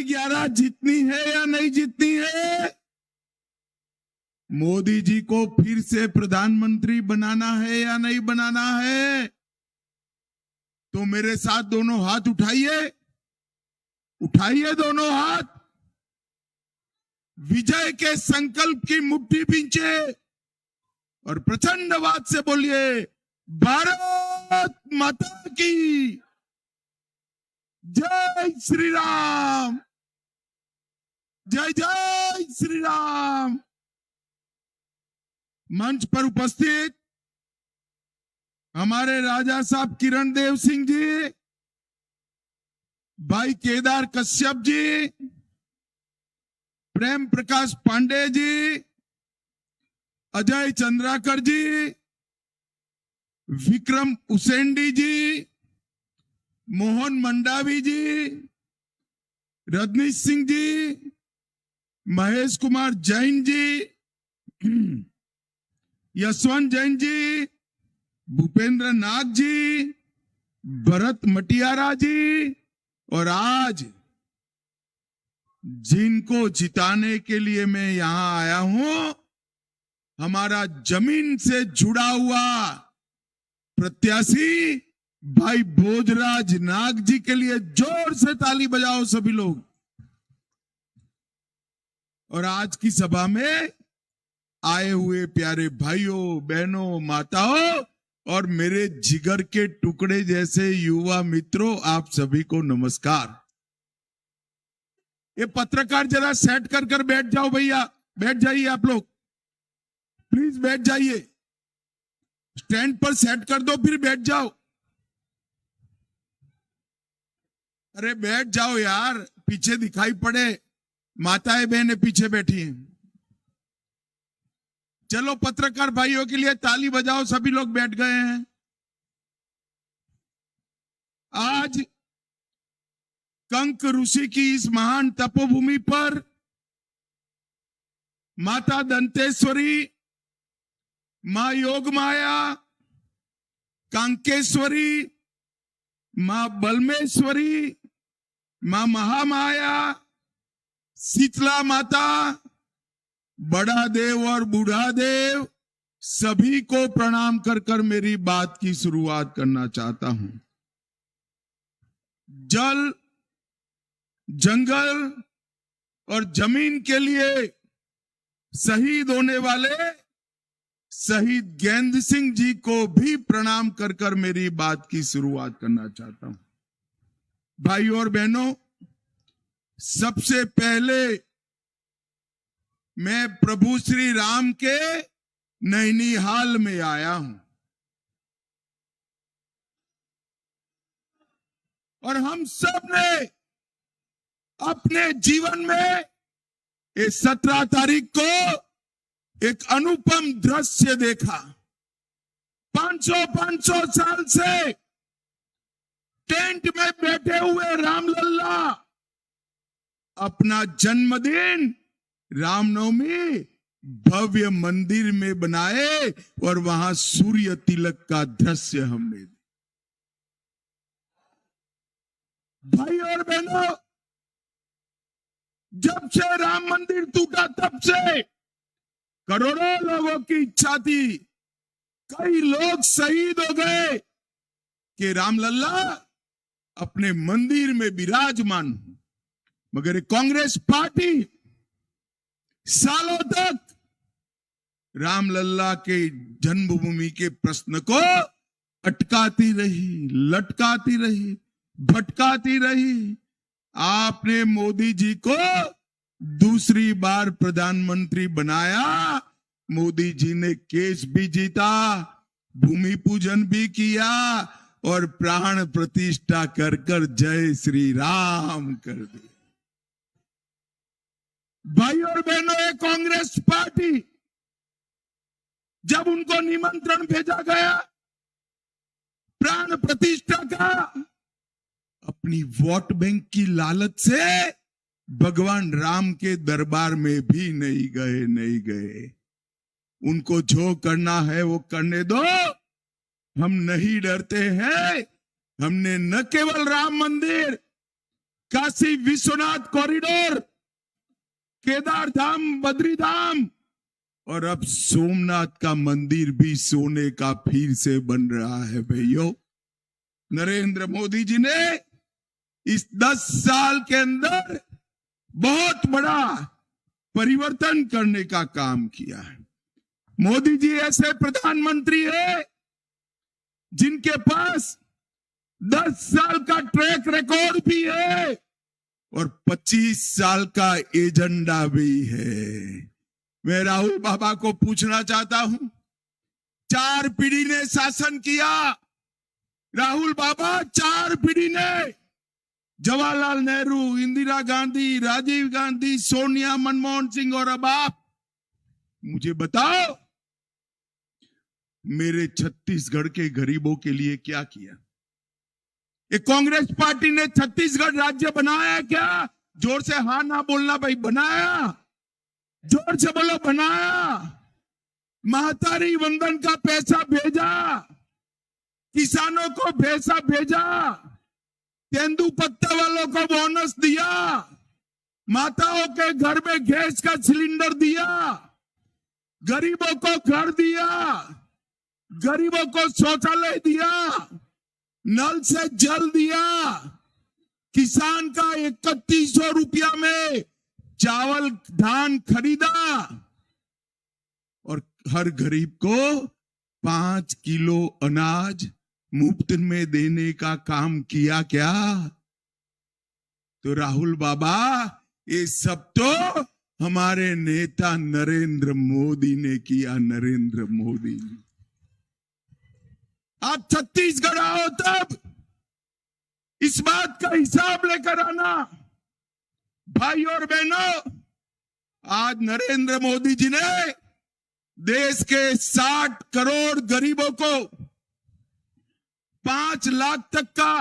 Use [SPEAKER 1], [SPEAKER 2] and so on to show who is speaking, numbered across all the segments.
[SPEAKER 1] 11 जीतनी है या नहीं जीतनी है? मोदी जी को फिर से प्रधानमंत्री बनाना है या नहीं बनाना है? तो मेरे साथ दोनों हाथ उठाइए, उठाइए दोनों हाथ, विजय के संकल्प की मुट्ठी भींचे और प्रचंड आवाज से बोलिए, भारत माता की जय श्री राम, जय जय श्री राम। मंच पर उपस्थित हमारे राजा साहब किरण देव सिंह जी, भाई केदार कश्यप जी, प्रेम प्रकाश पांडे जी, अजय चंद्राकर जी, विक्रम उसेंडी जी, मोहन मंडावी जी, रजनीश सिंह जी, महेश कुमार जैन जी, यशवंत जैन जी, भूपेंद्र नाग जी, भरत मटियारा जी, और आज जिनको जिताने के लिए मैं यहां आया हूं, हमारा जमीन से जुड़ा हुआ प्रत्याशी भाई भोजराज नाग जी के लिए जोर से ताली बजाओ सभी लोग। और आज की सभा में आए हुए प्यारे भाइयों, बहनों, माताओं और मेरे जिगर के टुकड़े जैसे युवा मित्रों, आप सभी को नमस्कार। ये पत्रकार जरा सेट कर बैठ जाओ भैया, बैठ जाइए आप लोग, प्लीज बैठ जाइए, स्टैंड पर सेट कर दो फिर बैठ जाओ। अरे बैठ जाओ यार, पीछे दिखाई पड़े, माताएं बहनें पीछे बैठी हैं। चलो पत्रकार भाइयों के लिए ताली बजाओ, सभी लोग बैठ गए हैं। आज कंक ऋषि की इस महान तपोभूमि पर माता दंतेश्वरी, मां योगमाया, कांकेश्वरी, मां बलमेश्वरी, मां महामाया, शीतला माता, बड़ा देव और बूढ़ा देव, सभी को प्रणाम कर मेरी बात की शुरुआत करना चाहता हूं। जल, जंगल और जमीन के लिए शहीद होने वाले शहीद गेंद सिंह जी को भी प्रणाम कर मेरी बात की शुरुआत करना चाहता हूं। भाइयों और बहनों, सबसे पहले मैं प्रभु श्री राम के नैनीहाल में आया हूं और हम सब ने अपने जीवन में इस 17 तारीख को एक अनुपम दृश्य देखा। 500 साल से टेंट में बैठे हुए रामलल्ला अपना जन्मदिन रामनवमी भव्य मंदिर में बनाए और वहां सूर्य तिलक का दृश्य हमने देखा। भाई और बहनों, जब से राम मंदिर टूटा तब से करोड़ों लोगों की इच्छा थी, कई लोग शहीद हो गए कि रामलल्ला अपने मंदिर में विराजमान हो, मगर कांग्रेस पार्टी सालों तक रामलल्ला के जन्मभूमि के प्रश्न को अटकाती रही, लटकाती रही, भटकाती रही। आपने मोदी जी को दूसरी बार प्रधानमंत्री बनाया, मोदी जी ने केस भी जीता, भूमि पूजन भी किया और प्राण प्रतिष्ठा कर जय श्री राम कर दी। भाई और बहनों, ये कांग्रेस पार्टी जब उनको निमंत्रण भेजा गया प्राण प्रतिष्ठा का, अपनी वोट बैंक की लालच से भगवान राम के दरबार में भी नहीं गए। उनको जो करना है वो करने दो, हम नहीं डरते हैं। हमने न केवल राम मंदिर काशी विश्वनाथ कॉरिडोर, केदार धाम, बद्री धाम, और अब सोमनाथ का मंदिर भी सोने का फिर से बन रहा है। भाइयों, नरेंद्र मोदी जी ने इस 10 साल के अंदर बहुत बड़ा परिवर्तन करने का काम किया है। मोदी जी ऐसे प्रधानमंत्री है जिनके पास 10 साल का ट्रैक रिकॉर्ड भी है और 25 साल का एजेंडा भी है। मैं राहुल बाबा को पूछना चाहता हूं, 4 पीढ़ी ने शासन किया। राहुल बाबा 4 पीढ़ी ने, जवाहरलाल नेहरू, इंदिरा गांधी, राजीव गांधी, सोनिया, मनमोहन सिंह, और अब आप मुझे बताओ मेरे छत्तीसगढ़ के गरीबों के लिए क्या किया? ये कांग्रेस पार्टी ने छत्तीसगढ़ राज्य बनाया क्या? जोर से हाँ ना बोलना भाई, बनाया? जोर से बोलो, बनाया। महतारी वंदन का पैसा भेजा, किसानों को पैसा भेजा, तेंदुपत्ता वालों को बोनस दिया, माताओं के घर में गैस का सिलेंडर दिया, गरीबों को घर दिया, गरीबों को शौचालय दिया, नल से जल दिया, किसान का 3100 रुपया में चावल धान खरीदा, और हर गरीब को 5 किलो अनाज मुफ्त में देने का काम किया क्या? तो राहुल बाबा, ये सब तो हमारे नेता नरेंद्र मोदी ने किया। नरेंद्र मोदी ने। आप छत्तीसगढ़ आओ तब इस बात का हिसाब लेकर आना। भाई और बहनों, आज नरेंद्र मोदी जी ने देश के 60 करोड़ गरीबों को 5 लाख तक का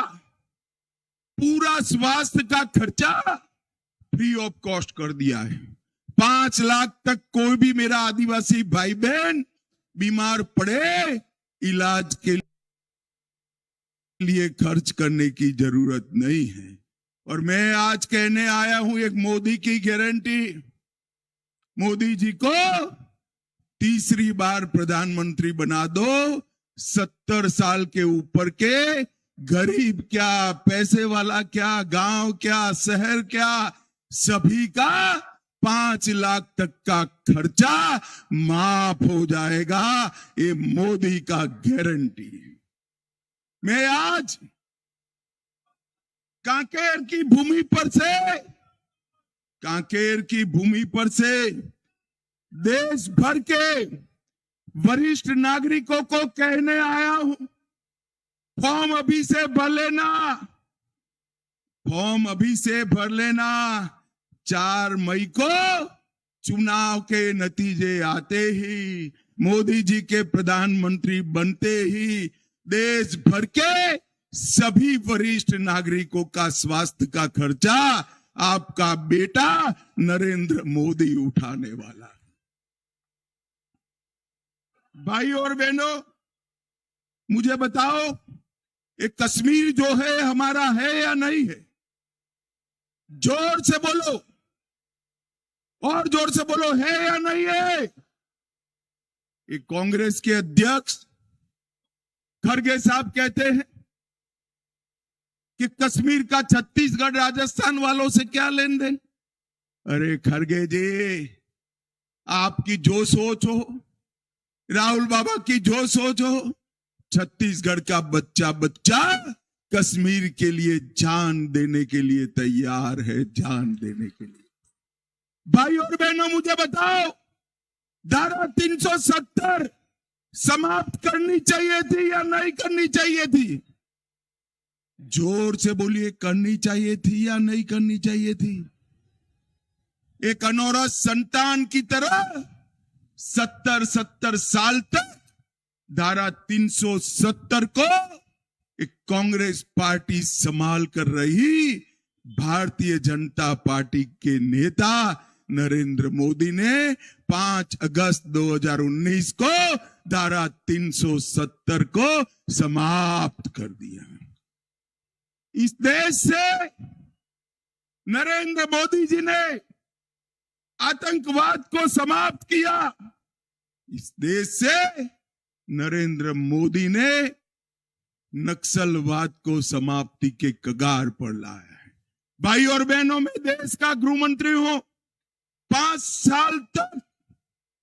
[SPEAKER 1] पूरा स्वास्थ्य का खर्चा फ्री ऑफ कॉस्ट कर दिया है। 5 लाख तक कोई भी मेरा आदिवासी भाई बहन बीमार पड़े, इलाज के लिए खर्च करने की जरूरत नहीं है। और मैं आज कहने आया हूं एक मोदी की गारंटी। मोदी जी को तीसरी बार प्रधानमंत्री बना दो। 70 साल के ऊपर के गरीब क्या, पैसे वाला क्या, गांव क्या, शहर क्या, सभी का 5 लाख तक का खर्चा माफ हो जाएगा। ये मोदी का गारंटी। मैं आज कांकेर की भूमि पर से देश भर के वरिष्ठ नागरिकों को कहने आया हूं, फॉर्म अभी से भर लेना। 4 मई को चुनाव के नतीजे आते ही, मोदी जी के प्रधानमंत्री बनते ही देश भर के सभी वरिष्ठ नागरिकों का स्वास्थ्य का खर्चा आपका बेटा नरेंद्र मोदी उठाने वाला। भाई और बहनों, मुझे बताओ, एक कश्मीर जो है हमारा है या नहीं है? जोर से बोलो, और जोर से बोलो, है या नहीं है? एक कांग्रेस के अध्यक्ष खड़गे साहब कहते हैं कि कश्मीर का छत्तीसगढ़ राजस्थान वालों से क्या लेन देन। अरे खड़गे जी, आपकी जो सोच हो, राहुल बाबा की जो सोच हो, छत्तीसगढ़ का बच्चा कश्मीर के लिए जान देने के लिए तैयार है, जान देने के लिए। भाई और बहनों, मुझे बताओ, धारा 370 समाप्त करनी चाहिए थी या नहीं करनी चाहिए थी? जोर से बोलिए, करनी चाहिए थी या नहीं करनी चाहिए थी? एक अनौरत संतान की तरह 70 साल तक धारा 370 को एक कांग्रेस पार्टी संभाल कर रही। भारतीय जनता पार्टी के नेता नरेंद्र मोदी ने 5 अगस्त 2019 को धारा 370 को समाप्त कर दिया। इस देश से नरेंद्र मोदी जी ने आतंकवाद को समाप्त किया। इस देश से नरेंद्र मोदी ने नक्सलवाद को समाप्ति के कगार पर लाया है। भाई और बहनों, मैं देश का गृह मंत्री हूं। 5 साल तक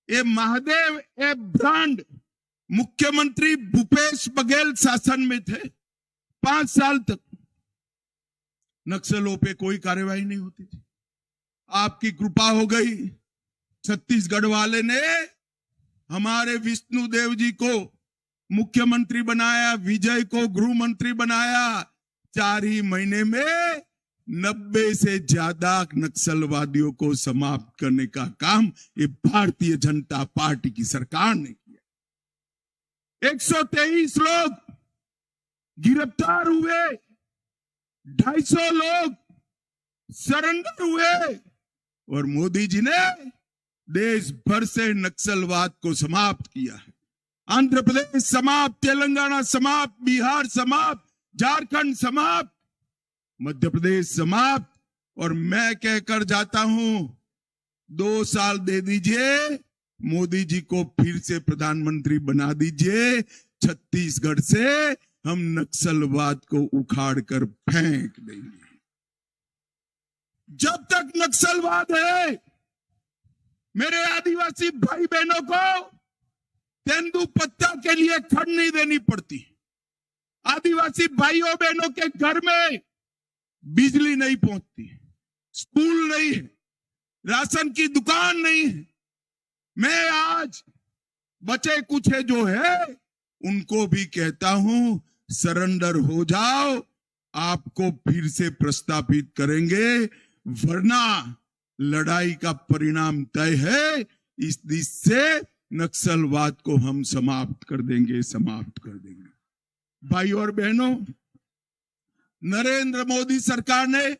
[SPEAKER 1] ये महादेव ए ब्रांड मुख्यमंत्री भूपेश बघेल शासन में थे। 5 साल तक नक्सलों पे कोई कार्यवाही नहीं होती थी। आपकी कृपा हो गई, छत्तीसगढ़ वाले ने हमारे विष्णुदेव जी को मुख्यमंत्री बनाया, विजय को गृह मंत्री बनाया। 4 ही महीने में 90 से ज्यादा नक्सलवादियों को समाप्त करने का काम ये भारतीय जनता पार्टी की सरकार ने किया। 123 लोग गिरफ्तार हुए, 250 लोग सरेंडर हुए और मोदी जी ने देश भर से नक्सलवाद को समाप्त किया है। आंध्र प्रदेश समाप्त, तेलंगाना समाप्त, बिहार समाप्त, झारखंड समाप्त, मध्य प्रदेश समाप्त। और मैं कहकर जाता हूं, 2 साल दे दीजिए, मोदी जी को फिर से प्रधानमंत्री बना दीजिए। छत्तीसगढ़ से हम नक्सलवाद को उखाड़ कर फेंक देंगे। जब तक नक्सलवाद है, मेरे आदिवासी भाई बहनों को तेंदुपत्ता के लिए खड़ नहीं देनी पड़ती। आदिवासी भाइयों बहनों के घर में बिजली नहीं पहुंचती, स्कूल नहीं है, राशन की दुकान नहीं है। मैं आज बचे कुछ है जो है उनको भी कहता हूं, सरेंडर हो जाओ, आपको फिर से प्रस्तापित करेंगे, वरना लड़ाई का परिणाम तय है। इस दिश से नक्सलवाद को हम समाप्त कर देंगे, समाप्त कर देंगे। भाई और बहनों, नरेंद्र मोदी सरकार ने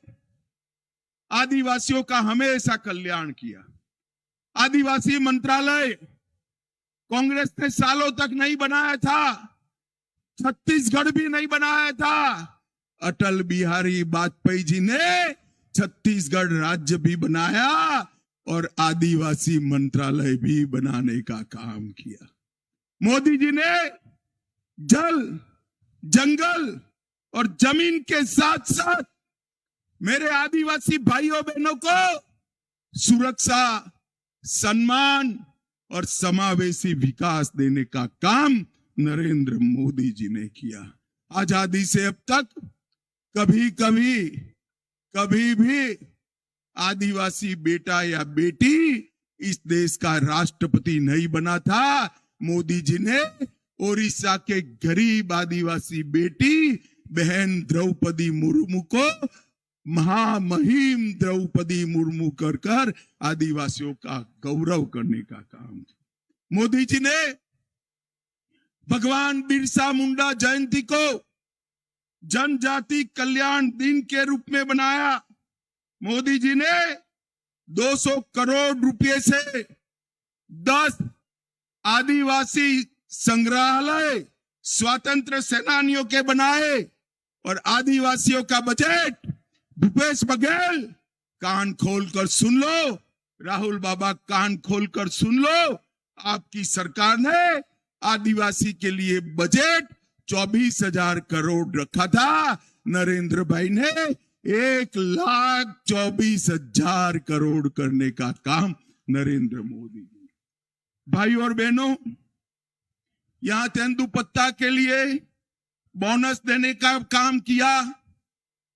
[SPEAKER 1] आदिवासियों का हमेशा कल्याण किया। आदिवासी मंत्रालय कांग्रेस ने सालों तक नहीं बनाया था, छत्तीसगढ़ भी नहीं बनाया था। अटल बिहारी वाजपेयी जी ने छत्तीसगढ़ राज्य भी बनाया और आदिवासी मंत्रालय भी बनाने का काम किया। मोदी जी ने जल, जंगल और जमीन के साथ साथ मेरे आदिवासी भाइयों बहनों को सुरक्षा, सम्मान और समावेशी विकास देने का काम नरेंद्र मोदी जी ने किया। आजादी से अब तक कभी भी आदिवासी बेटा या बेटी इस देश का राष्ट्रपति नहीं बना था। मोदी जी ने ओडिशा के गरीब आदिवासी बेटी बहन द्रौपदी मुर्मू को महामहिम द्रौपदी मुर्मू कर आदिवासियों का गौरव करने का काम। मोदी जी ने भगवान बिरसा मुंडा जयंती को जनजाति कल्याण दिन के रूप में बनाया। मोदी जी ने 200 करोड़ रुपए से 10 आदिवासी संग्रहालय स्वतंत्र सेनानियों के बनाए और आदिवासियों का बजट भूपेश बघेल, कान खोलकर सुन लो, राहुल बाबा कान खोलकर सुन लो, आपकी सरकार ने आदिवासी के लिए बजट 24,000 करोड़ रखा था। नरेंद्र भाई ने 1,24,000 करोड़ करने का काम नरेंद्र मोदी जी। भाई और बहनों, यहां तेंदुपत्ता के लिए बोनस देने का काम किया,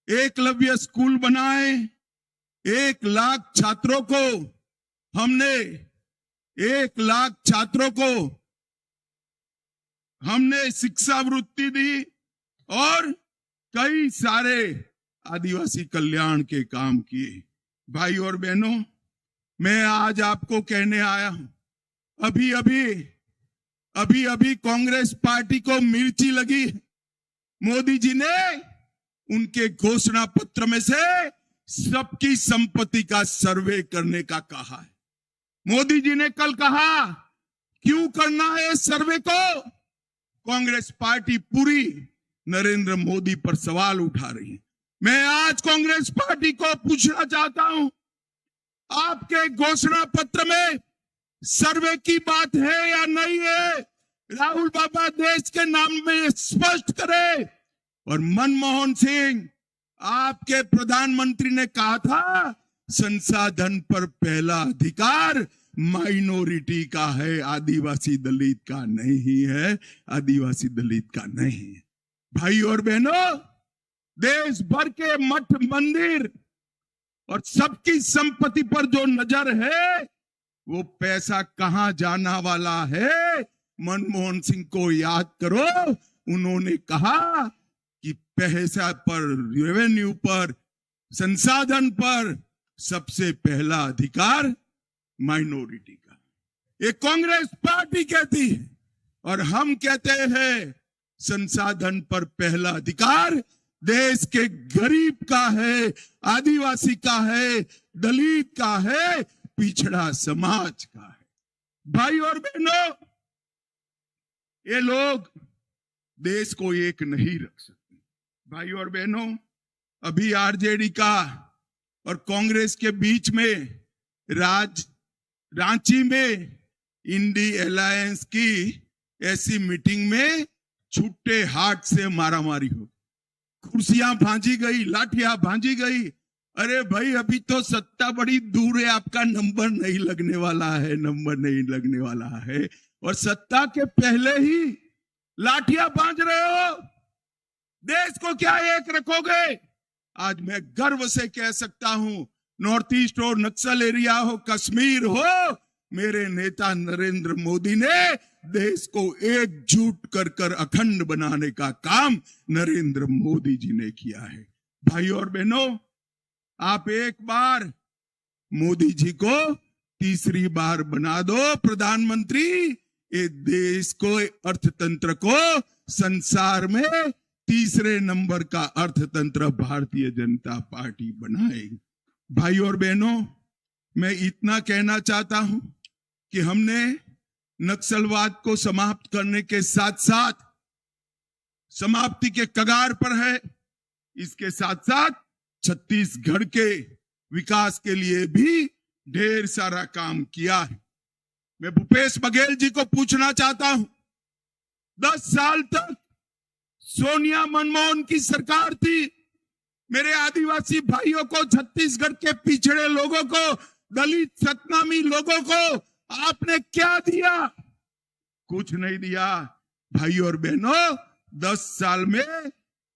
[SPEAKER 1] एकलव्य स्कूल बनाए, 1 लाख छात्रों को हमने 1 लाख छात्रों को हमने शिक्षा वृत्ति दी और कई सारे आदिवासी कल्याण के काम किए। भाई और बहनों, मैं आज आपको कहने आया हूं, अभी अभी कांग्रेस पार्टी को मिर्ची लगी। मोदी जी ने उनके घोषणा पत्र में से सबकी संपत्ति का सर्वे करने का कहा है। मोदी जी ने कल कहा, क्यों करना है सर्वे को? कांग्रेस पार्टी पूरी नरेंद्र मोदी पर सवाल उठा रही है। मैं आज कांग्रेस पार्टी को पूछना चाहता हूं, आपके घोषणा पत्र में सर्वे की बात है या नहीं है? राहुल बाबा देश के नाम में स्पष्ट करे। और मनमोहन सिंह, आपके प्रधानमंत्री ने कहा था संसाधन पर पहला अधिकार माइनॉरिटी का है, आदिवासी दलित का नहीं है, आदिवासी दलित का नहीं है। भाई और बहनों, देश भर के मठ मंदिर और सबकी संपत्ति पर जो नजर है, वो पैसा कहां जाना वाला है? मनमोहन सिंह को याद करो, उन्होंने कहा कि पैसा पर, रेवेन्यू पर, संसाधन पर सबसे पहला अधिकार माइनॉरिटी का। ये कांग्रेस पार्टी कहती है और हम कहते हैं संसाधन पर पहला अधिकार देश के गरीब का है, आदिवासी का है, दलित का है, पिछड़ा समाज का है। भाई और बहनों, ये लोग देश को एक नहीं रख सकते। भाई और बहनों, अभी आरजेडी का और कांग्रेस के बीच में रांची में इंडी अलायंस की ऐसी मीटिंग में छुट्टे हाथ से मारामारी हो, कुर्सियां भांजी गई, लाठियां भांजी गई। अरे भाई, अभी तो सत्ता बड़ी दूर है, आपका नंबर नहीं लगने वाला है, नंबर नहीं लगने वाला है, और सत्ता के पहले ही लाठियां बांध रहे हो। देश को क्या एक रखोगे? आज मैं गर्व से कह सकता हूं, नॉर्थ ईस्ट हो, नक्सल एरिया हो, कश्मीर हो, मेरे नेता नरेंद्र मोदी ने देश को एकजुट कर कर अखंड बनाने का काम नरेंद्र मोदी जी ने किया है। भाई और बहनों, आप एक बार मोदी जी को तीसरी बार बना दो प्रधानमंत्री, ये देश को, अर्थतंत्र को संसार में तीसरे नंबर का अर्थतंत्र भारतीय जनता पार्टी बनाएगी। भाई और बहनों, मैं इतना कहना चाहता हूं कि हमने नक्सलवाद को समाप्त करने के साथ साथ, समाप्ति के कगार पर है, इसके साथ साथ छत्तीसगढ़ के विकास के लिए भी ढेर सारा काम किया है। मैं भूपेश बघेल जी को पूछना चाहता हूं, 10 साल तक सोनिया मनमोहन की सरकार थी, मेरे आदिवासी भाइयों को, छत्तीसगढ़ के पिछड़े लोगों को, दलित सतनामी लोगों को आपने क्या दिया? कुछ नहीं दिया। भाई और बहनों, 10 साल में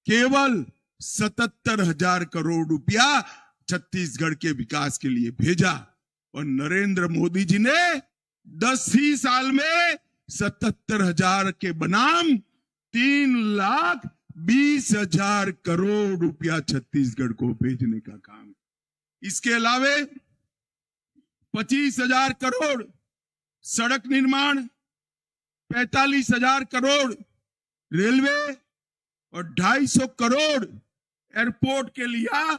[SPEAKER 1] केवल 77,000 करोड़ रुपया छत्तीसगढ़ के विकास के लिए भेजा, और नरेंद्र मोदी जी ने 10 ही साल में 77,000 के बनाम 3,20,000 करोड़ रुपया छत्तीसगढ़ को भेजने का काम। इसके अलावे 25,000 करोड़ सड़क निर्माण, 45,000 करोड़ रेलवे और 250 करोड़ एयरपोर्ट के लिया,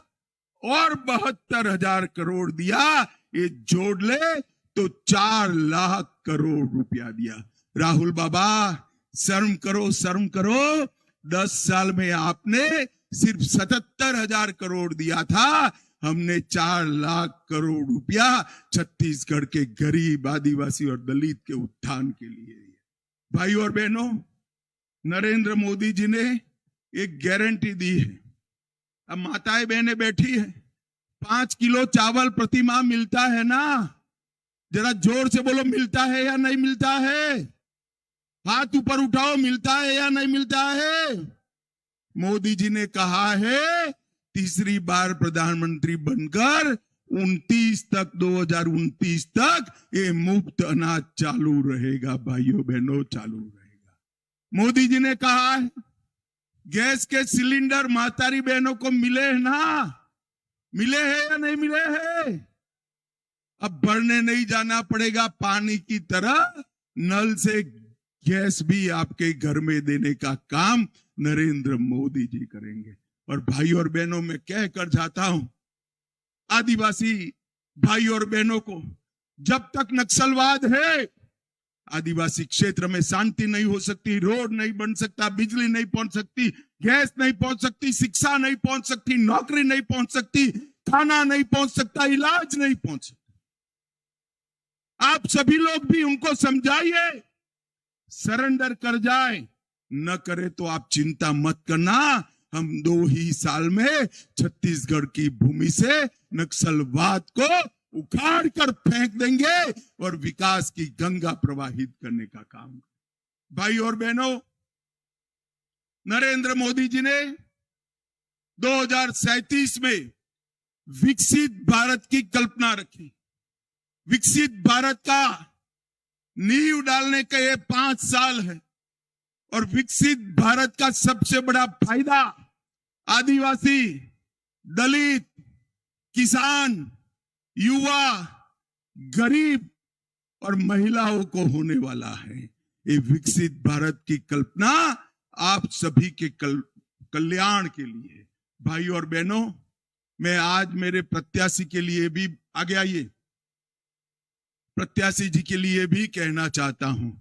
[SPEAKER 1] और 72,000 करोड़ दिया। ये जोड़ ले तो 4 लाख करोड़ रुपया दिया। राहुल बाबा, शर्म करो, शर्म करो। 10 साल में आपने सिर्फ 77,000 करोड़ दिया था, हमने 4 लाख करोड़ रुपया छत्तीसगढ़ के गरीब, आदिवासी और दलित के उत्थान के लिए दिया। भाई और बहनों, नरेंद्र मोदी जी ने एक गारंटी दी है। अब माताएं बहनें बैठी है, 5 किलो चावल प्रति माह मिलता है ना? जरा जोर से बोलो, मिलता है या नहीं मिलता है? हाथ ऊपर उठाओ, मिलता है या नहीं मिलता है? मोदी जी ने कहा है तीसरी बार प्रधानमंत्री बनकर 2029 तक ये मुफ्त अनाज चालू रहेगा। भाइयों बहनों, चालू रहेगा। मोदी जी ने कहा है गैस के सिलेंडर मातारी बहनों को मिले हैं ना? मिले हैं या नहीं मिले हैं? अब भरने नहीं जाना पड़ेगा, पानी की तरह नल से गैस भी आपके घर में देने का काम नरेंद्र मोदी जी करेंगे। और भाई और बहनों, मैं कह कर जाता हूं, आदिवासी भाई और बहनों को, जब तक नक्सलवाद है आदिवासी क्षेत्र में शांति नहीं हो सकती, रोड नहीं बन सकता, बिजली नहीं पहुंच सकती, गैस नहीं पहुंच सकती, शिक्षा नहीं पहुंच सकती, नौकरी नहीं पहुंच सकती, खाना नहीं पहुंच सकता, इलाज नहीं पहुंच सकता। आप सभी लोग भी उनको समझाइए, सरेंडर कर जाए, न करे तो आप चिंता मत करना, हम 2 ही साल में छत्तीसगढ़ की भूमि से नक्सलवाद को उखाड़ कर फेंक देंगे और विकास की गंगा प्रवाहित करने का काम। भाई और बहनों, नरेंद्र मोदी जी ने 2037 में विकसित भारत की कल्पना रखी। विकसित भारत का नींव डालने के ये 5 साल है और विकसित भारत का सबसे बड़ा फायदा आदिवासी, दलित, किसान, युवा, गरीब और महिलाओं को होने वाला है। ये विकसित भारत की कल्पना आप सभी के कल्याण के लिए। भाई और बहनों, मैं आज मेरे प्रत्याशी के लिए भी आगे आइए, प्रत्याशी जी के लिए भी कहना चाहता हूं,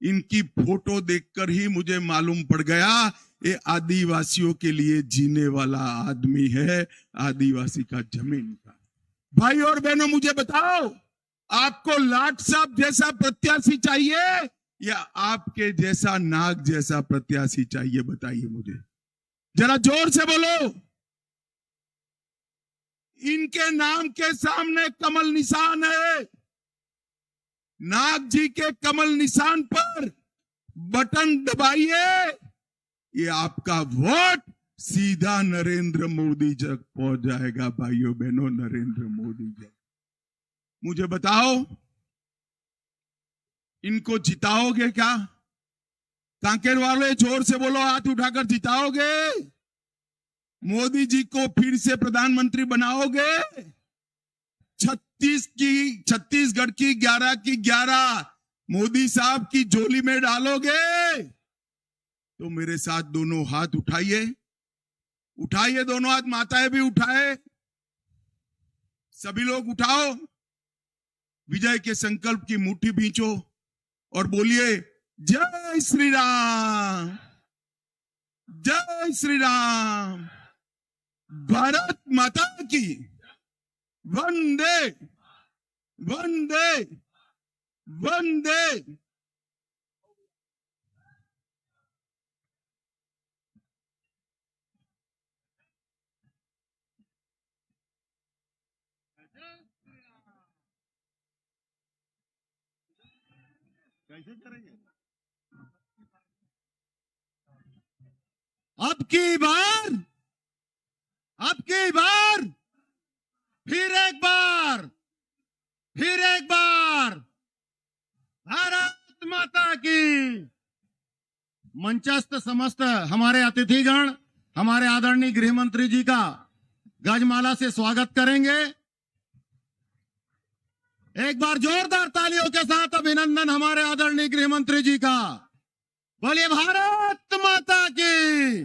[SPEAKER 1] इनकी फोटो देखकर ही मुझे मालूम पड़ गया ये आदिवासियों के लिए जीने वाला आदमी है, आदिवासी का जमीन का। भाई और बहनों, मुझे बताओ, आपको लाट साहब जैसा प्रत्याशी चाहिए या आपके जैसा नाग जैसा प्रत्याशी चाहिए? बताइए मुझे, जरा जोर से बोलो। इनके नाम के सामने कमल निशान है, नाग जी के कमल निशान पर बटन दबाइए, ये आपका वोट सीधा नरेंद्र मोदी तक पहुंच जाएगा। भाइयों बहनों, नरेंद्र मोदी जी, मुझे बताओ, इनको जिताओगे क्या? कांकेर वाले जोर से बोलो, हाथ उठाकर जिताओगे? मोदी जी को फिर से प्रधानमंत्री बनाओगे? छत्तीसगढ़ की 11 की 11 मोदी साहब की झोली में डालोगे? तो मेरे साथ दोनों हाथ उठाइए, उठाइए दोनों हाथ, माताएं भी उठाए, सभी लोग उठाओ, विजय के संकल्प की मुट्ठी भींचो और बोलिए, जय श्री राम, जय श्री राम, भारत माता की, वंदे वंदे वंदे। कैसे करेंगे? अब की बार फिर एक बार भारत माता की। मंचस्थ समस्त हमारे अतिथिगण हमारे आदरणीय गृह मंत्री जी का गजमाला से स्वागत करेंगे। एक बार जोरदार तालियों के साथ अभिनंदन हमारे आदरणीय गृह मंत्री जी का। बोलिए भारत माता की।